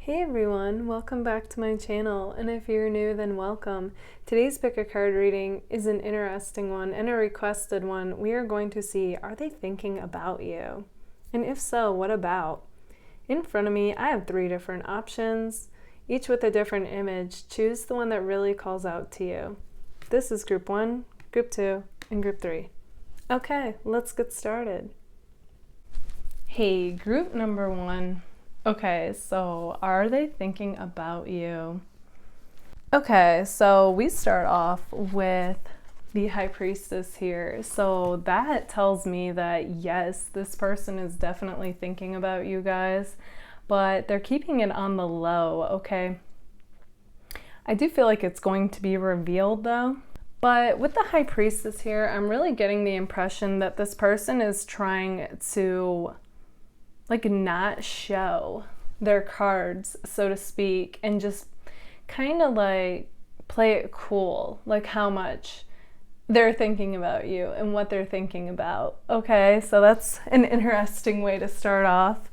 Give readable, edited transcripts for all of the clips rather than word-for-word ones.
Hey everyone, welcome back to my channel, and if you're new then welcome. Today's pick a card reading is an interesting one and a requested one. We are going to see, are they thinking about you? And if so, what about? In front of me I have 3 different options, each with a different image. Choose the one that really calls out to you. This is group 1, group 2, and group 3. Okay, let's get started. Hey, group number 1. Okay, so are they thinking about you? Okay, so we start off with the High Priestess here. So that tells me that yes, this person is definitely thinking about you guys, but they're keeping it on the low, okay? I do feel like it's going to be revealed though. But with the High Priestess here, I'm really getting the impression that this person is trying to not show their cards, so to speak, and just kind of like play it cool, like how much they're thinking about you and what they're thinking about. Okay, so that's an interesting way to start off.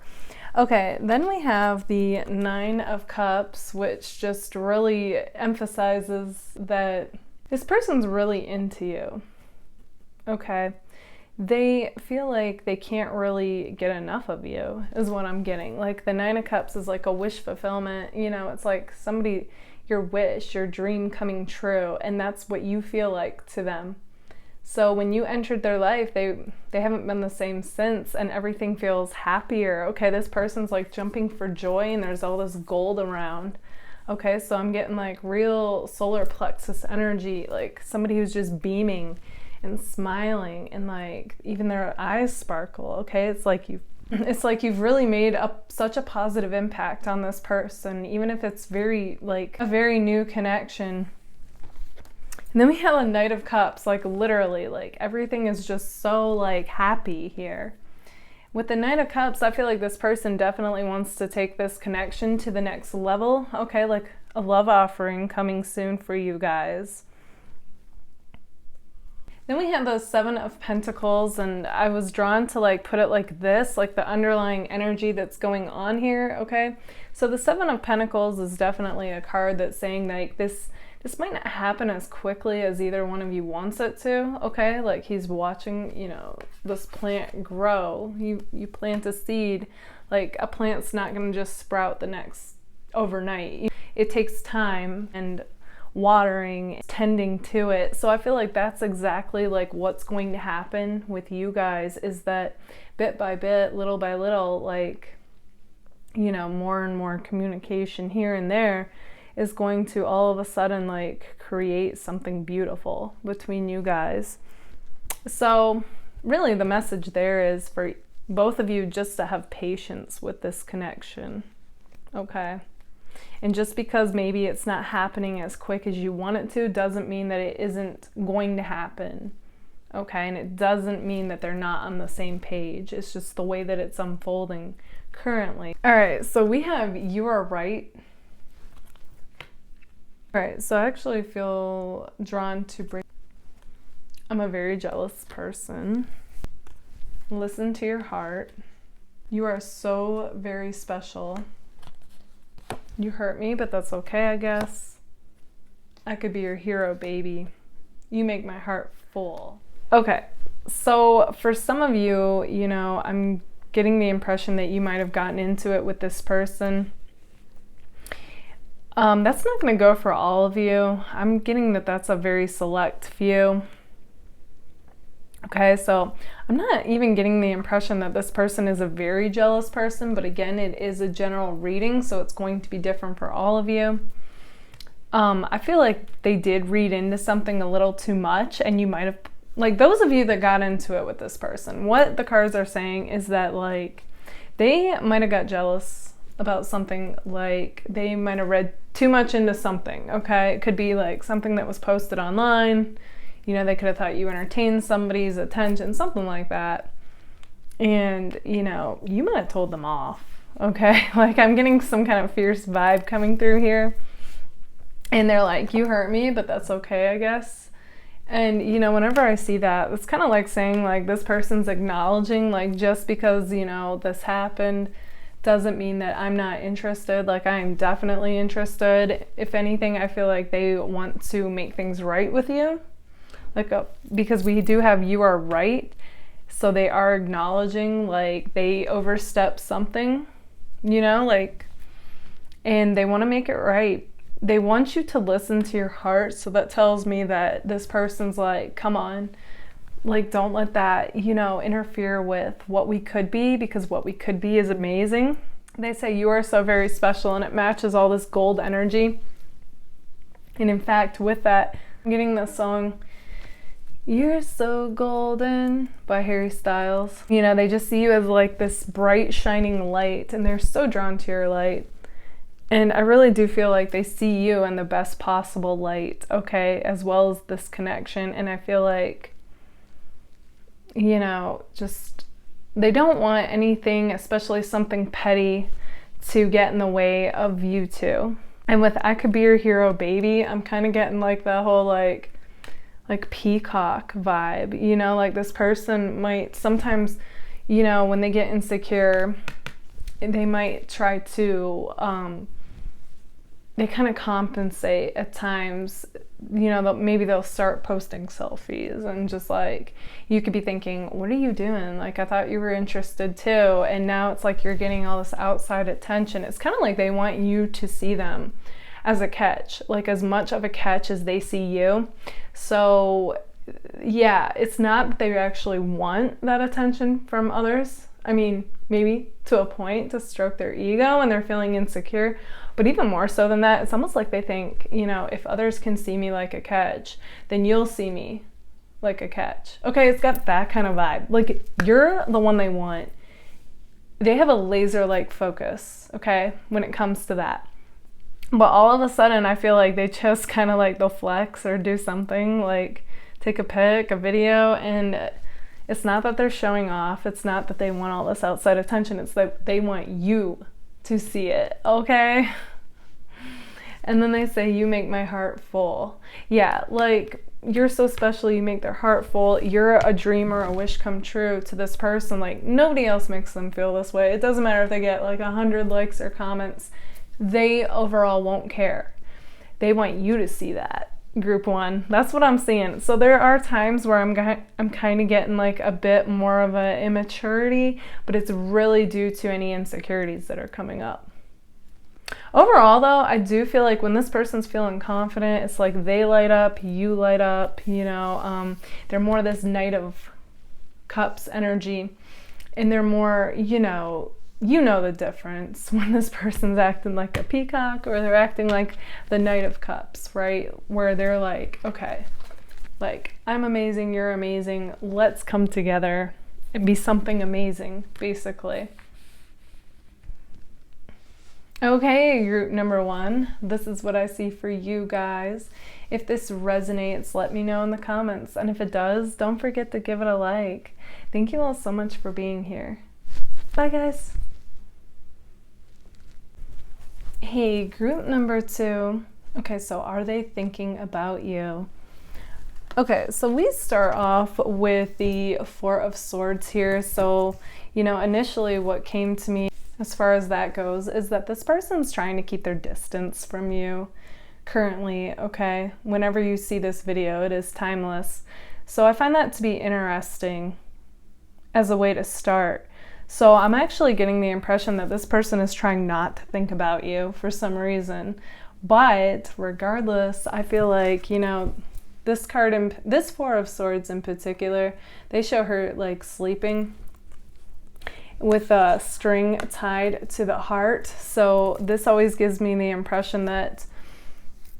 Okay, then we have the 9 of Cups, which just really emphasizes that this person's really into you. Okay. They feel like they can't really get enough of you, is what I'm getting. Like the 9 of Cups is like a wish fulfillment. You know, it's like somebody, your wish, your dream coming true, and that's what you feel like to them. So when you entered their life, they haven't been the same since, and everything feels happier. Okay, this person's like jumping for joy, and there's all this gold around. Okay, so I'm getting like real solar plexus energy, like somebody who's just beaming and smiling, and like even their eyes sparkle. Okay, it's like you've really made up such a positive impact on this person, even if it's very like a very new connection. And then we have a Knight of Cups, like literally like everything is just so like happy here. With the 9 of Cups, I feel like this person definitely wants to take this connection to the next level. Okay, like a love offering coming soon for you guys. Then we have the 7 of Pentacles, and I was drawn to like put it like this, like the underlying energy that's going on here, okay? So the 7 of Pentacles is definitely a card that's saying like this might not happen as quickly as either one of you wants it to, okay? Like he's watching, you know, this plant grow. You plant a seed, like a plant's not gonna just sprout the next overnight. It takes time and watering, tending to it. So I feel like that's exactly like what's going to happen with you guys, is that bit by bit, little by little, like, you know, more and more communication here and there is going to all of a sudden like create something beautiful between you guys. So really the message there is for both of you just to have patience with this connection, okay? And just because maybe it's not happening as quick as you want it to doesn't mean that it isn't going to happen, okay? And it doesn't mean that they're not on the same page. It's just the way that it's unfolding currently. All right, so we have you are right. All right, so I actually feel drawn to bring, I'm a very jealous person. Listen to your heart. You are so very special. You hurt me, but that's okay, I guess. I could be your hero, baby. You make my heart full. Okay, so for some of you, you know, I'm getting the impression that you might have gotten into it with this person. That's not going to go for all of you. I'm getting that that's a very select few. Okay, so I'm not even getting the impression that this person is a very jealous person, but again, it is a general reading, so it's going to be different for all of you. I feel like they did read into something a little too much, and you might have, like those of you that got into it with this person, what the cards are saying is that like they might have got jealous about something, like they might have read too much into something, okay? It could be like something that was posted online. You know, they could have thought you entertained somebody's attention, something like that. And, you know, you might have told them off, okay? Like, I'm getting some kind of fierce vibe coming through here. And they're like, you hurt me, but that's okay, I guess. And, you know, whenever I see that, it's kind of like saying, like, this person's acknowledging, like, just because, you know, this happened doesn't mean that I'm not interested. Like, I am definitely interested. If anything, I feel like they want to make things right with you. Like, because we do have you are right. So they are acknowledging, like, they overstepped something, you know, like, and they want to make it right. They want you to listen to your heart. So that tells me that this person's like, come on, like, don't let that, you know, interfere with what we could be, because what we could be is amazing. They say you are so very special, and it matches all this gold energy. And in fact, with that, I'm getting this song, You're So Golden by Harry Styles. You know, they just see you as like this bright, shining light, and they're so drawn to your light. And I really do feel like they see you in the best possible light, okay, as well as this connection. And I feel like, you know, just, they don't want anything, especially something petty, to get in the way of you two. And with I Could Be Your Hero Baby, I'm kind of getting like the whole like peacock vibe, you know, like this person might sometimes, you know, when they get insecure, they might try to, they kind of compensate at times, you know, maybe they'll start posting selfies, and just like, you could be thinking, what are you doing? Like, I thought you were interested too. And now it's like you're getting all this outside attention. It's kind of like they want you to see them as a catch, like as much of a catch as they see you. So yeah, it's not that they actually want that attention from others. I mean, maybe to a point, to stroke their ego and they're feeling insecure. But even more so than that, it's almost like they think, you know, if others can see me like a catch, then you'll see me like a catch. Okay, it's got that kind of vibe. Like, you're the one they want. They have a laser-like focus, okay, when it comes to that. But all of a sudden, I feel like they just kind of like, they'll flex or do something, like take a pic, a video, and it's not that they're showing off. It's not that they want all this outside attention. It's that they want you to see it, okay? And then they say, you make my heart full. Yeah, like, you're so special, you make their heart full. You're a dream or a wish come true to this person. Like, nobody else makes them feel this way. It doesn't matter if they get like 100 likes or comments. They overall won't care. They want you to see that. Group one. That's what I'm seeing. So there are times where I'm kind of getting like a bit more of a immaturity, but it's really due to any insecurities that are coming up. Overall though, I do feel like when this person's feeling confident, it's like they light up, you light up, you know, they're more this Knight of Cups energy, and they're more, you know the difference when this person's acting like a peacock or they're acting like the Knight of Cups, right? Where they're like, okay, like, I'm amazing, you're amazing, let's come together and be something amazing, basically. Okay, group number one, this is what I see for you guys. If this resonates, let me know in the comments. And if it does, don't forget to give it a like. Thank you all so much for being here. Bye, guys. Hey, group number two. Okay, so are they thinking about you? Okay, so we start off with the Four of Swords here. So, you know, initially what came to me as far as that goes is that this person's trying to keep their distance from you currently, okay? Whenever you see this video, it is timeless. So I find that to be interesting as a way to start. So I'm actually getting the impression that this person is trying not to think about you for some reason. But regardless, I feel like, you know, this card, this Four of Swords in particular, they show her like sleeping with a string tied to the heart. So this always gives me the impression that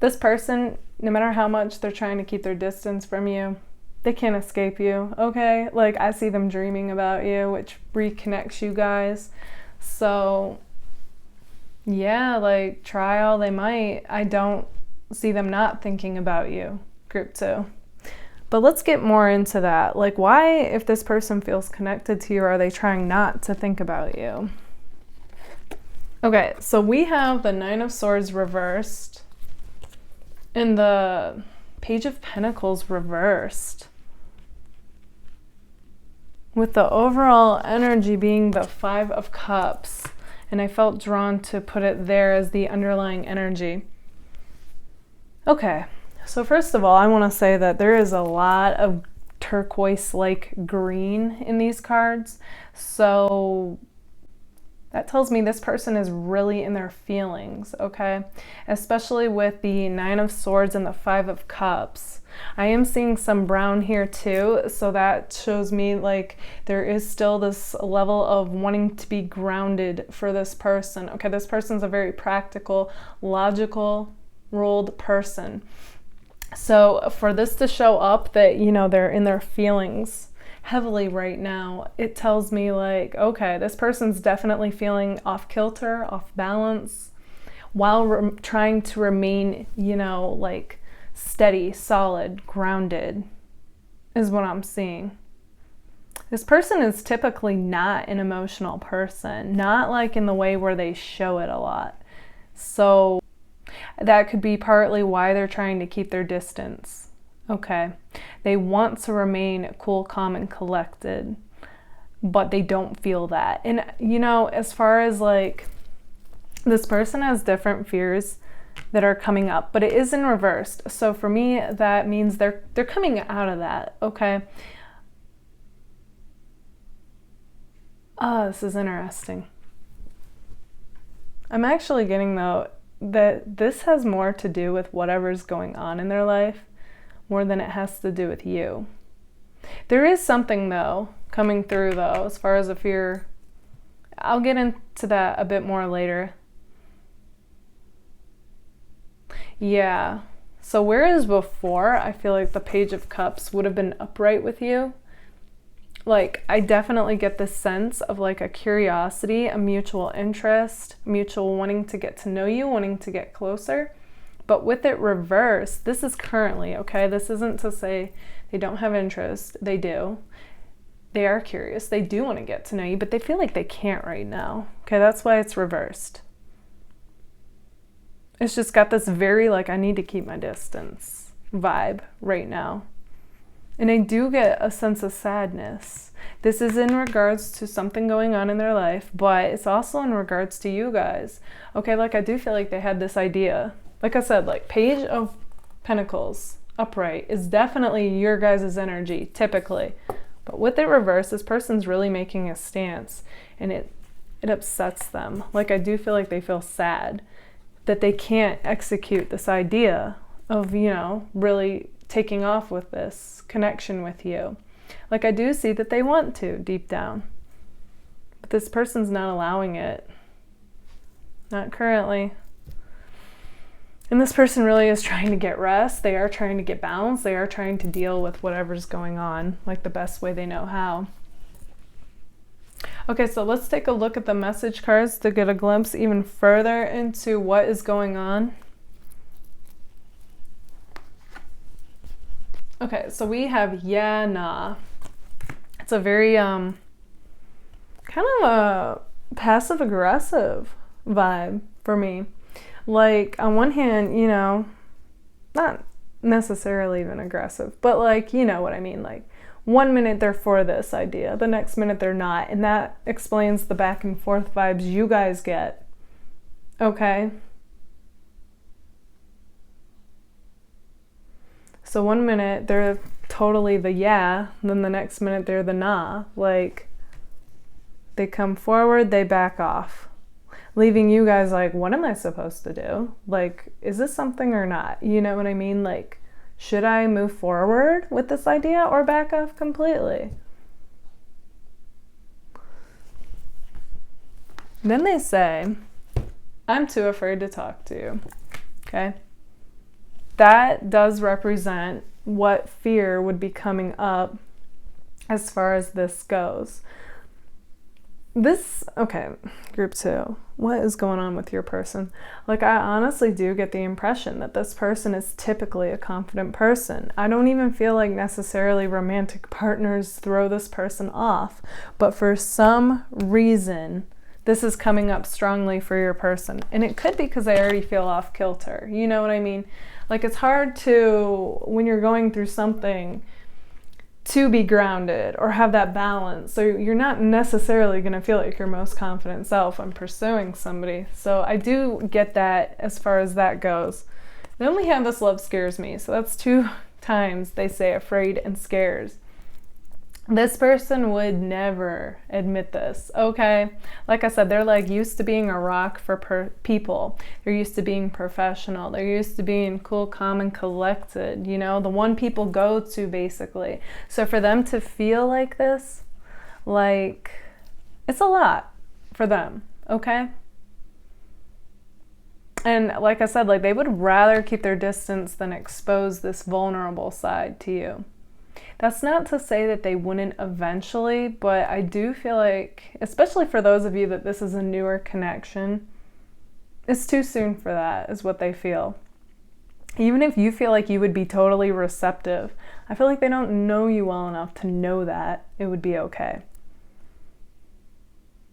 this person, no matter how much they're trying to keep their distance from you, they can't escape you, okay? Like, I see them dreaming about you, which reconnects you guys. So yeah, like, try all they might. I don't see them not thinking about you, group two. But let's get more into that. Like, why, if this person feels connected to you, are they trying not to think about you? Okay, so we have the Nine of Swords reversed and the Page of Pentacles reversed, with the overall energy being the Five of Cups. And I felt drawn to put it there as the underlying energy. Okay, so first of all, I want to say that there is a lot of turquoise-like green in these cards. So that tells me this person is really in their feelings, okay? Especially with the 9 of Swords and the 5 of Cups. I am seeing some brown here too, so that shows me like there is still this level of wanting to be grounded for this person. Okay, this person's a very practical, logical, ruled person. So for this to show up that, you know, they're in their feelings heavily right now, it tells me like, okay, this person's definitely feeling off kilter, off balance, while trying to remain, you know, like steady, solid, grounded is what I'm seeing. This person is typically not an emotional person, not like in the way where they show it a lot. So that could be partly why they're trying to keep their distance. Okay. They want to remain cool, calm, and collected, but they don't feel that. And, you know, as far as like, this person has different fears that are coming up, but it is in reversed. So for me, that means they're coming out of that. Okay. This is interesting. I'm actually getting though that this has more to do with whatever's going on in their life more than it has to do with you. There is something though coming through though as far as a fear. I'll get into that a bit more later. Yeah, so whereas before I feel like the Page of Cups would have been upright with you, like I definitely get this sense of like a curiosity, a mutual interest, mutual wanting to get to know you, wanting to get closer. But with it reversed, this is currently, okay? This isn't to say they don't have interest. They do. They are curious. They do want to get to know you, but they feel like they can't right now. Okay, that's why it's reversed. It's just got this very like I need to keep my distance vibe right now. And I do get a sense of sadness. This is in regards to something going on in their life, but it's also in regards to you guys. Okay, like I do feel like they had this idea. Like I said, like Page of Pentacles upright is definitely your guys' energy, typically. But with it reversed, this person's really making a stance, and it upsets them. Like I do feel like they feel sad that they can't execute this idea of, you know, really taking off with this connection with you. Like I do see that they want to deep down, but this person's not allowing it. Not currently. And this person really is trying to get rest. They are trying to get balance. They are trying to deal with whatever's going on, like the best way they know how. Okay, so let's take a look at the message cards to get a glimpse even further into what is going on. Okay, so we have yeah, nah. It's a very kind of a passive-aggressive vibe for me. Like, on one hand, you know, not necessarily even aggressive, but like, you know what I mean? Like, one minute they're for this idea, the next minute they're not. And that explains the back and forth vibes you guys get. Okay? So one minute they're totally the yeah, then the next minute they're the nah. Like, they come forward, they back off, leaving you guys like, what am I supposed to do? Like, is this something or not? You know what I mean? Like, should I move forward with this idea or back off completely? Then they say, I'm too afraid to talk to you. Okay? That does represent what fear would be coming up as far as this goes. Okay, group 2. What is going on with your person? Like, I honestly do get the impression that this person is typically a confident person. I don't even feel like necessarily romantic partners throw this person off, but for some reason, this is coming up strongly for your person. And it could be because they already feel off kilter. You know what I mean? Like, it's hard to, when you're going through something, to be grounded or have that balance. So you're not necessarily going to feel like your most confident self when pursuing somebody. So I do get that as far as that goes. Then we have this love scares me. So that's 2 times they say afraid and scares. This person would never admit this, okay? Like I said, they're like used to being a rock for people. They're used to being professional. They're used to being cool, calm, and collected, you know, the one people go to basically. So for them to feel like this, like, it's a lot for them, okay? And like I said, like they would rather keep their distance than expose this vulnerable side to you. That's not to say that they wouldn't eventually, but I do feel like, especially for those of you that this is a newer connection, it's too soon for that, is what they feel. Even if you feel like you would be totally receptive, I feel like they don't know you well enough to know that it would be okay.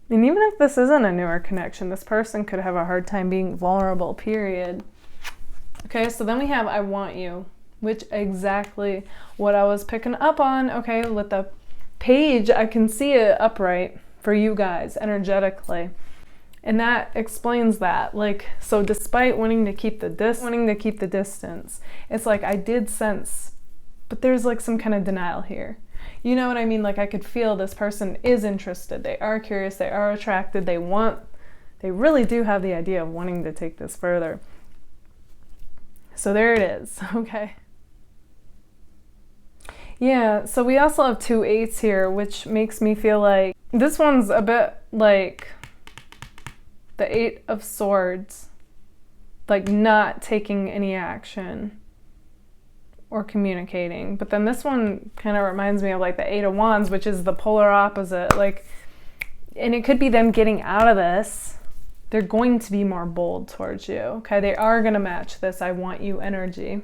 And even if this isn't a newer connection, this person could have a hard time being vulnerable, period. Okay, so then we have I want you, which exactly what I was picking up on. Okay, with the page, I can see it upright for you guys energetically. And that explains that. Like, so despite wanting to keep the distance, it's like I did sense, but there's like some kind of denial here. You know what I mean? Like I could feel this person is interested. They are curious. They are attracted. They really do have the idea of wanting to take this further. So there it is. Okay. Yeah, so we also have 2 8s here, which makes me feel like this one's a bit like the 8 of Swords, like not taking any action or communicating. But then this one kind of reminds me of like the 8 of Wands, which is the polar opposite. Like, and it could be them getting out of this. They're going to be more bold towards you. Okay, they are going to match this I want you energy.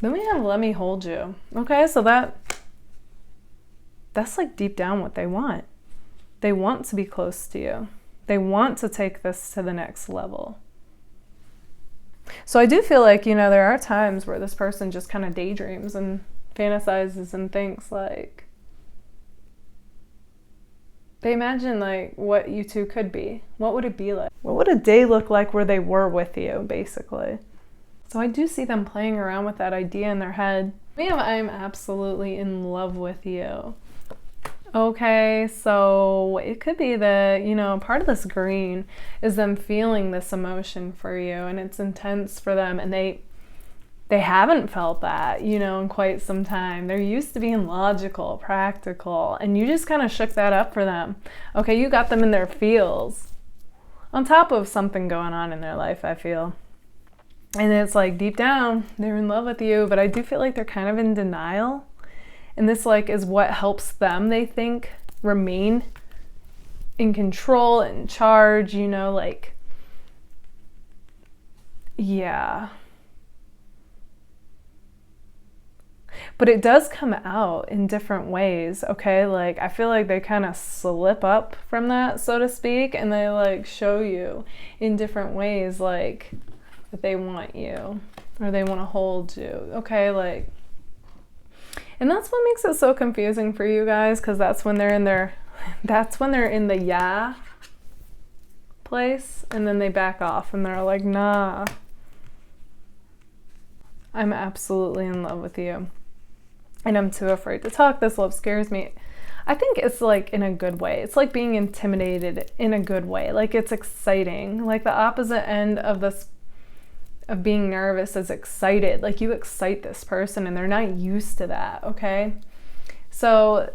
Then we have let me hold you. Okay, so that's like deep down what they want. They want to be close to you. They want to take this to the next level. So I do feel like, you know, there are times where this person just kind of daydreams and fantasizes and thinks like, they imagine like what you two could be. What would it be like? What would a day look like where they were with you, basically? So I do see them playing around with that idea in their head. I'm absolutely in love with you. Okay, so it could be that, you know, part of this green is them feeling this emotion for you, and it's intense for them, and they haven't felt that, you know, in quite some time. They're used to being logical, practical, and you just kind of shook that up for them. Okay, you got them in their feels, on top of something going on in their life, I feel. And it's like deep down, they're in love with you, but I do feel like they're kind of in denial. And this like is what helps them, they think, remain in control, in charge, you know, like, yeah. But it does come out in different ways, okay? Like, I feel like they kind of slip up from that, so to speak, and they like show you in different ways, like, that they want you or they want to hold you, okay? Like, and that's what makes it so confusing for you guys, because that's when they're in the yeah place, and then they back off and they're like, nah, I'm absolutely in love with you and I'm too afraid to talk. This love scares me. I think it's like in a good way. It's like being intimidated in a good way. Like it's exciting. Like the opposite end of this, of being nervous, is excited. Like you excite this person and they're not used to that, okay? So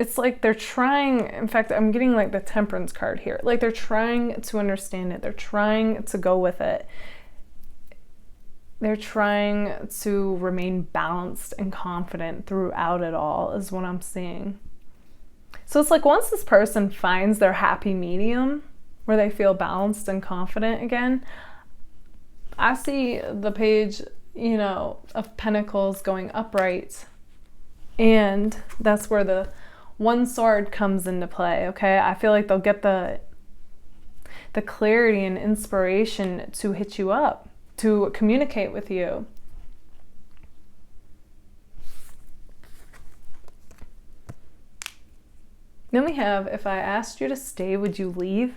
it's like they're trying, in fact, I'm getting like the Temperance card here. Like they're trying to understand it. They're trying to go with it. They're trying to remain balanced and confident throughout it all, is what I'm seeing. So it's like once this person finds their happy medium where they feel balanced and confident again, I see the page, you know, of Pentacles going upright. And that's where the one sword comes into play, okay? I feel like they'll get the clarity and inspiration to hit you up, to communicate with you. Then we have, if I asked you to stay, would you leave?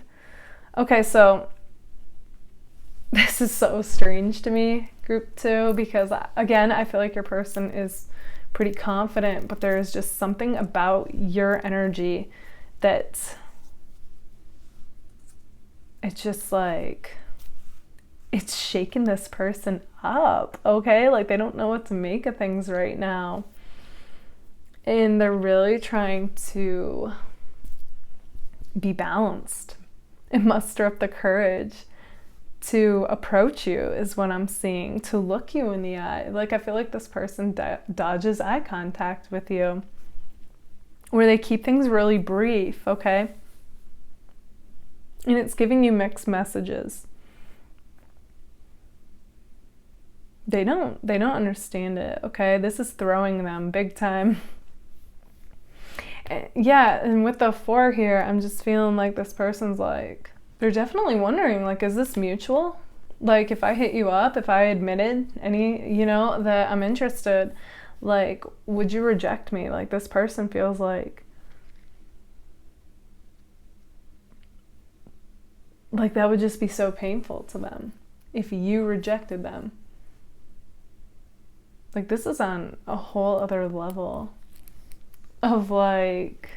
Okay, so this is so strange to me, group 2, because again, I feel like your person is pretty confident, but there is just something about your energy that it's just like, it's shaking this person up, okay? Like they don't know what to make of things right now. And they're really trying to be balanced and muster up the courage to approach you is what I'm seeing, to look you in the eye. Like I feel like this person dodges eye contact with you, where they keep things really brief, okay? And it's giving you mixed messages. They don't understand it, okay? This is throwing them big time. Yeah, and with the 4 here, I'm just feeling like this person's like, they're definitely wondering, like, is this mutual? Like, if I hit you up, if I admitted that I'm interested, like, would you reject me? Like, this person feels like that would just be so painful to them if you rejected them. Like, this is on a whole other level of like,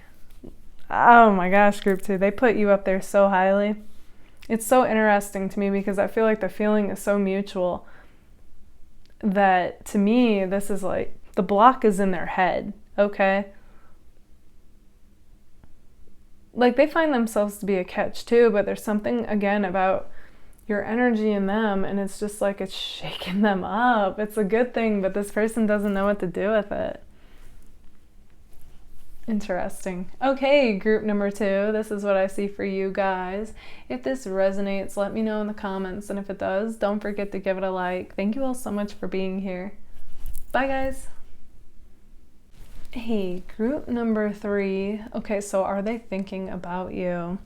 oh my gosh, group 2, they put you up there so highly. It's so interesting to me because I feel like the feeling is so mutual that to me, this is like, the block is in their head, okay? Like they find themselves to be a catch too, but there's something again about your energy in them, and it's just like it's shaking them up. It's a good thing, but this person doesn't know what to do with it. Interesting. Okay, group number 2, this is what I see for you guys. If this resonates, let me know in the comments, and if it does, don't forget to give it a like. Thank you all so much for being here. Bye guys. Hey, group number 3. Okay, so are they thinking about you?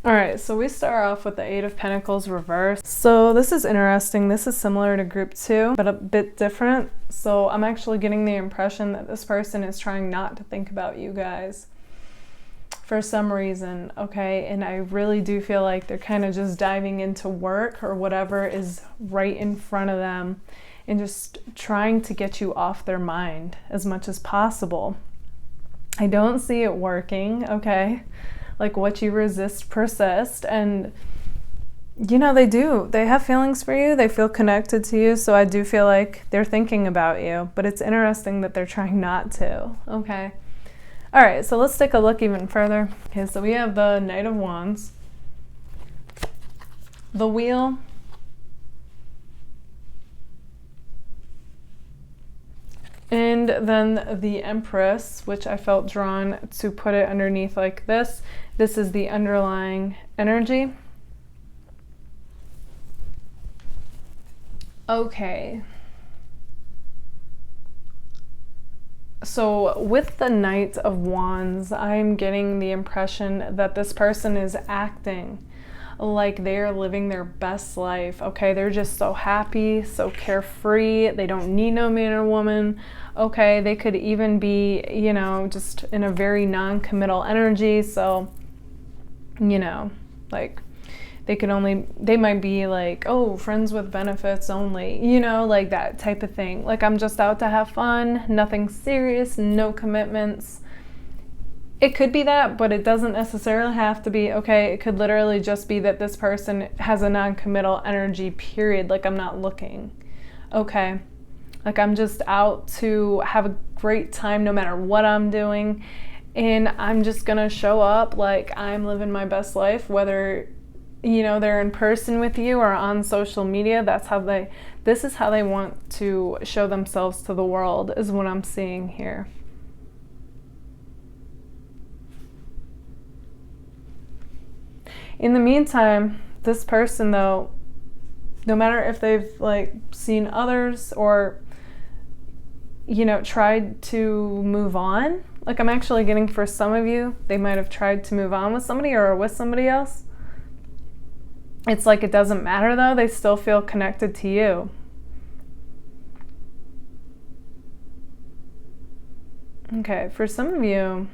All right, so we start off with the 8 of Pentacles reversed. So this is interesting. This is similar to group 2, but a bit different. So I'm actually getting the impression that this person is trying not to think about you guys for some reason, okay? And I really do feel like they're kind of just diving into work or whatever is right in front of them and just trying to get you off their mind as much as possible. I don't see it working, okay? Like what you resist persists, and they do. They have feelings for you. They feel connected to you. So I do feel like they're thinking about you, but it's interesting that they're trying not to. Okay. All right. So let's take a look even further. Okay. So we have the Knight of Wands, the Wheel, and then the Empress, which I felt drawn to put it underneath like this. This is the underlying energy. Okay. So with the Knight of Wands, I'm getting the impression that this person is acting like they're living their best life, okay? They're just so happy, so carefree. They don't need no man or woman, okay? They could even be, just in a very non-committal energy. So, like they might be like, oh, friends with benefits only, like that type of thing. Like, I'm just out to have fun, nothing serious, no commitments. It could be that, but it doesn't necessarily have to be, okay? It could literally just be that this person has a non-committal energy, period. Like, I'm not looking, okay? Like, I'm just out to have a great time no matter what I'm doing. And I'm just gonna show up like I'm living my best life, whether, they're in person with you or on social media. This is how they want to show themselves to the world, is what I'm seeing here. In the meantime, this person, though, no matter if they've seen others or, tried to move on, like I'm actually getting for some of you, they might have tried to move on with somebody or with somebody else. It's like it doesn't matter though, they still feel connected to you. Okay, for some of you,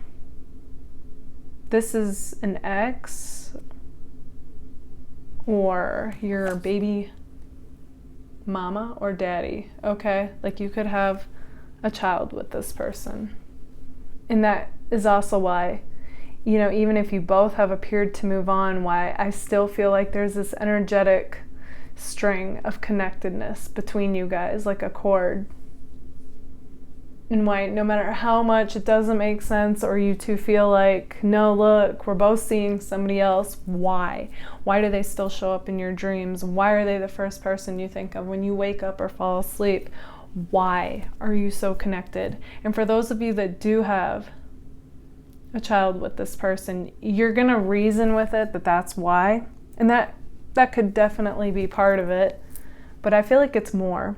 this is an ex or your baby mama or daddy, okay? Like you could have a child with this person. And that is also why, you know, even if you both have appeared to move on, why I still feel like there's this energetic string of connectedness between you guys, like a cord. And why, no matter how much it doesn't make sense or you two feel like, no, look, we're both seeing somebody else, why? Why do they still show up in your dreams? Why are they the first person you think of when you wake up or fall asleep? Why are you so connected? And for those of you that do have a child with this person, you're going to reason with it that that's why. And that could definitely be part of it. But I feel like it's more.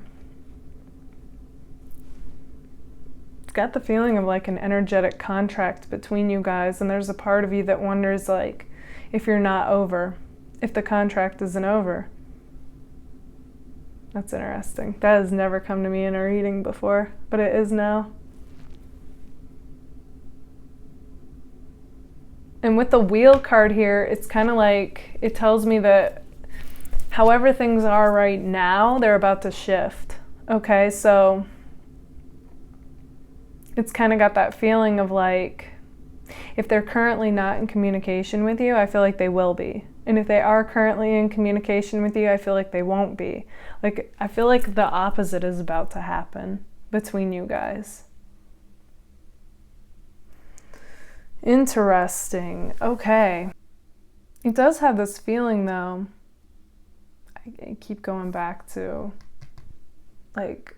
Got the feeling of like an energetic contract between you guys, and there's a part of you that wonders like if you're not over, if the contract isn't over. That's interesting. That has never come to me in a reading before, but it is now. And with the Wheel card here, it's kind of like it tells me that however things are right now, they're about to shift. Okay, so it's kind of got that feeling of like, if they're currently not in communication with you, I feel like they will be. And if they are currently in communication with you, I feel like they won't be. Like, I feel like the opposite is about to happen between you guys. Interesting. Okay. It does have this feeling though. I keep going back to like,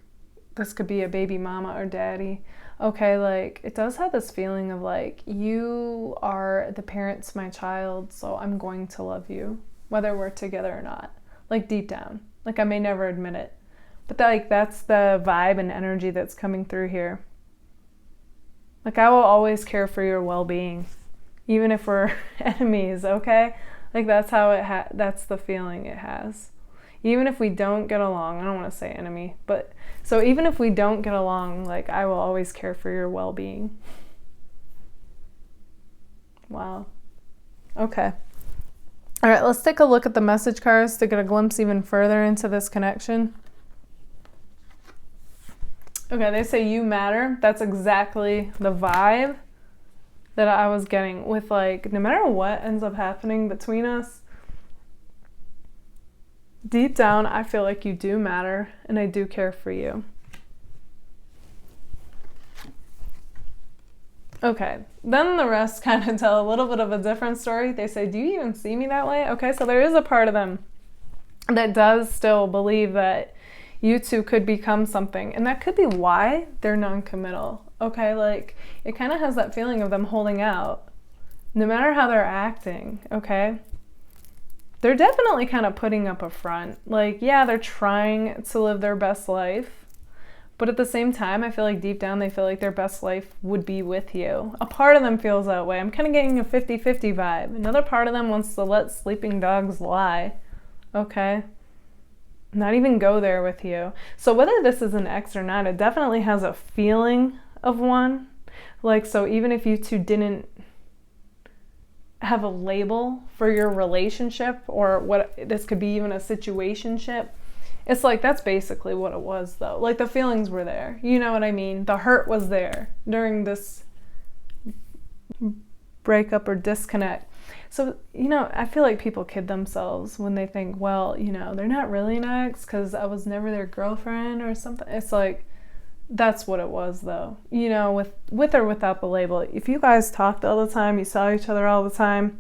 this could be a baby mama or daddy. Okay, like, it does have this feeling of like, you are the parent to my child, so I'm going to love you, whether we're together or not. Like, deep down. Like, I may never admit it. But that's the vibe and energy that's coming through here. Like, I will always care for your well-being, even if we're enemies, okay? Like, that's how that's the feeling it has. Even if we don't get along, I don't want to say enemy, but so even if we don't get along, like, I will always care for your well-being. Wow. Okay. All right, let's take a look at the message cards to get a glimpse even further into this connection. Okay, they say you matter. That's exactly the vibe that I was getting with, like, no matter what ends up happening between us, deep down, I feel like you do matter and I do care for you. Okay, then the rest kind of tell a little bit of a different story. They say, do you even see me that way? Okay, so there is a part of them that does still believe that you two could become something. And that could be why they're non-committal. Okay, like, it kind of has that feeling of them holding out, no matter how they're acting, okay? They're definitely kind of putting up a front. Like, yeah, they're trying to live their best life, but at the same time, I feel like deep down, they feel like their best life would be with you. A part of them feels that way. I'm kind of getting a 50-50 vibe. Another part of them wants to let sleeping dogs lie, okay? Not even go there with you. So whether this is an ex or not, it definitely has a feeling of one. Like, so even if you two didn't have a label for your relationship, or what, this could be even a situationship, it's like, that's basically what it was though. Like, the feelings were there. You know what I mean? The hurt was there during this breakup or disconnect. So, you know, I feel like people kid themselves when they think, well, you know, they're not really an ex because I was never their girlfriend or something. It's like, that's what it was though. You know, with or without the label. If you guys talked all the time, you saw each other all the time,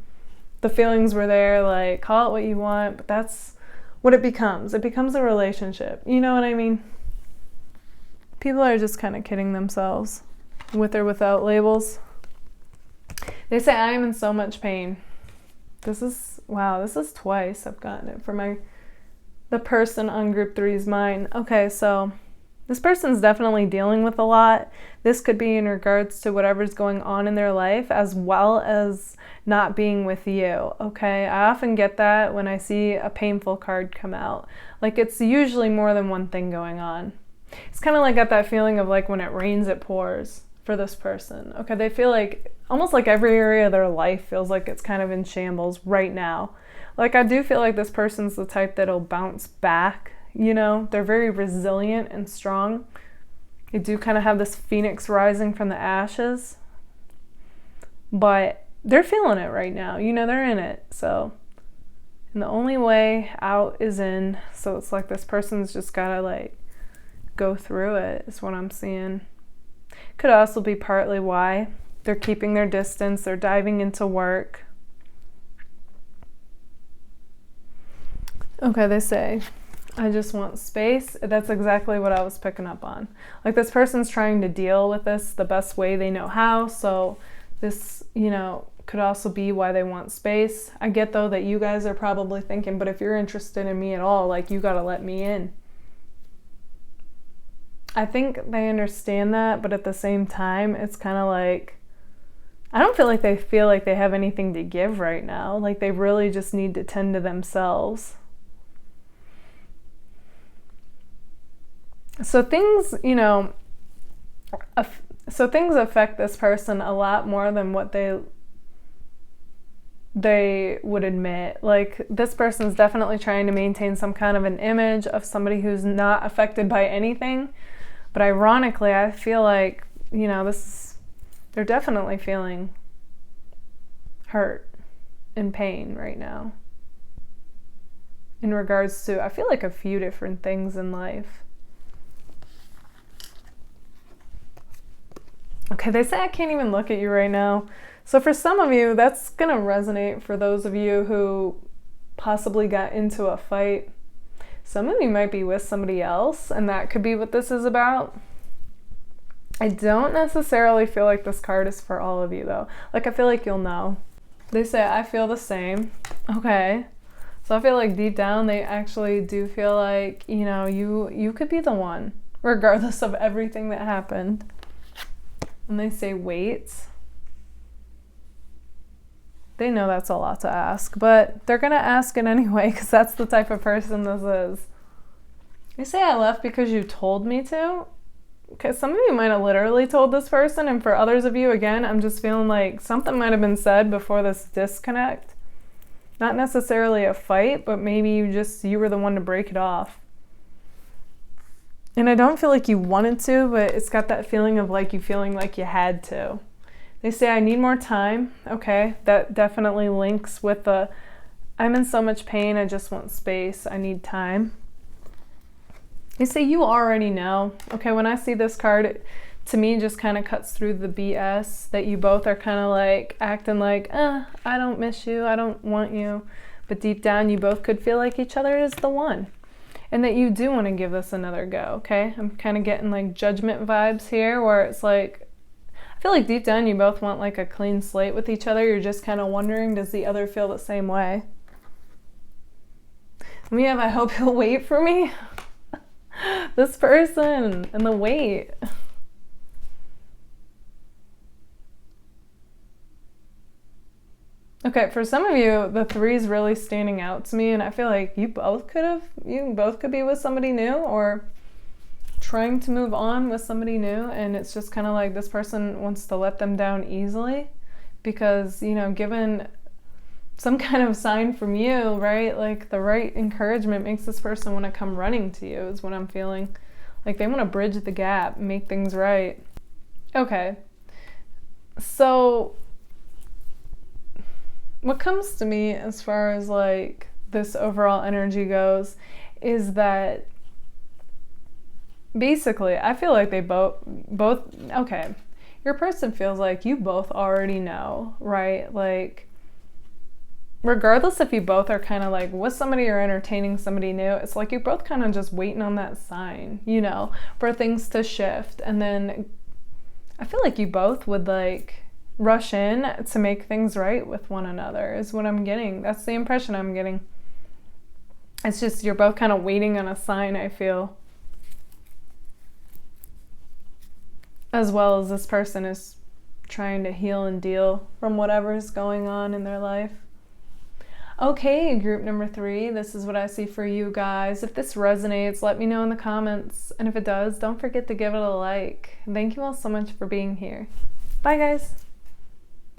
the feelings were there, like, call it what you want, but that's what it becomes. It becomes a relationship. You know what I mean? People are just kind of kidding themselves with or without labels. They say, I am in so much pain. This is twice I've gotten it for the person on group 3's mind. Okay, so this person's definitely dealing with a lot. This could be in regards to whatever's going on in their life, as well as not being with you, okay? I often get that when I see a painful card come out. Like, it's usually more than one thing going on. It's kind of like got that feeling of like when it rains, it pours. for this person. Okay, they feel like almost like every area of their life feels like it's kind of in shambles right now. Like, I do feel like this person's the type that'll bounce back, you know? They're very resilient and strong. They do kind of have this phoenix rising from the ashes. But they're feeling it right now. You know, they're in it. So, and the only way out is in. So it's like this person's just gotta like go through it, is what I'm seeing. Could also be partly why they're keeping their distance. They're diving into work. Okay, they say, I just want space. That's exactly what I was picking up on. Like, this person's trying to deal with this the best way they know how. So this, you know, could also be why they want space. I get, though, that you guys are probably thinking, but if you're interested in me at all, like, you got to let me in. I think they understand that, but at the same time, it's kind of like, I don't feel like they have anything to give right now. Like, they really just need to tend to themselves. So things, you know, things affect this person a lot more than what they would admit. Like, this person's definitely trying to maintain some kind of an image of somebody who's not affected by anything. But ironically, I feel like, you know, they're definitely feeling hurt and pain right now. In regards to, I feel like, a few different things in life. Okay, they say I can't even look at you right now. So for some of you, that's going to resonate for those of you who possibly got into a fight. Some of you might be with somebody else, and that could be what this is about. I don't necessarily feel like this card is for all of you, though. Like, I feel like you'll know. They say, I feel the same. Okay. So I feel like deep down, they actually do feel like, you know, you could be the one, regardless of everything that happened. And they say, wait. They know that's a lot to ask, but they're going to ask it anyway, because that's the type of person this is. They say, I left because you told me to. Because some of you might have literally told this person, and for others of you, again, I'm just feeling like something might have been said before this disconnect. Not necessarily a fight, but maybe you were the one to break it off. And I don't feel like you wanted to, but it's got that feeling of like you feeling like you had to. They say, I need more time. Okay, that definitely links with the, I'm in so much pain, I just want space, I need time. They say, you already know. Okay, when I see this card, it, to me, just kind of cuts through the BS that you both are kind of like acting like, I don't miss you, I don't want you. But deep down, you both could feel like each other is the one. And that you do want to give this another go, okay? I'm kind of getting like judgment vibes here, where it's like, I feel like deep down you both want like a clean slate with each other. You're just kind of wondering, does the other feel the same way? We have, I hope you'll wait for me. This person and the wait. Okay, for some of you, the 3 is really standing out to me, and I feel like you both could be with somebody new or trying to move on with somebody new, and it's just kind of like this person wants to let them down easily because, you know, given some kind of sign from you, right? Like the right encouragement makes this person want to come running to you is what I'm feeling. Like they want to bridge the gap, make things right. Okay, so what comes to me as far as like this overall energy goes is that basically I feel like they both okay, your person feels like you both already know, right? Like regardless if you both are kind of like with somebody or entertaining somebody new, it's like you're both kind of just waiting on that sign, you know, for things to shift. And then I feel like you both would like rush in to make things right with one another is what I'm getting. That's the impression I'm getting. It's just you're both kind of waiting on a sign, I feel. As well as this person is trying to heal and deal from whatever is going on in their life. Okay, group number 3, this is what I see for you guys. If this resonates, let me know in the comments. And if it does, don't forget to give it a like. Thank you all so much for being here. Bye, guys.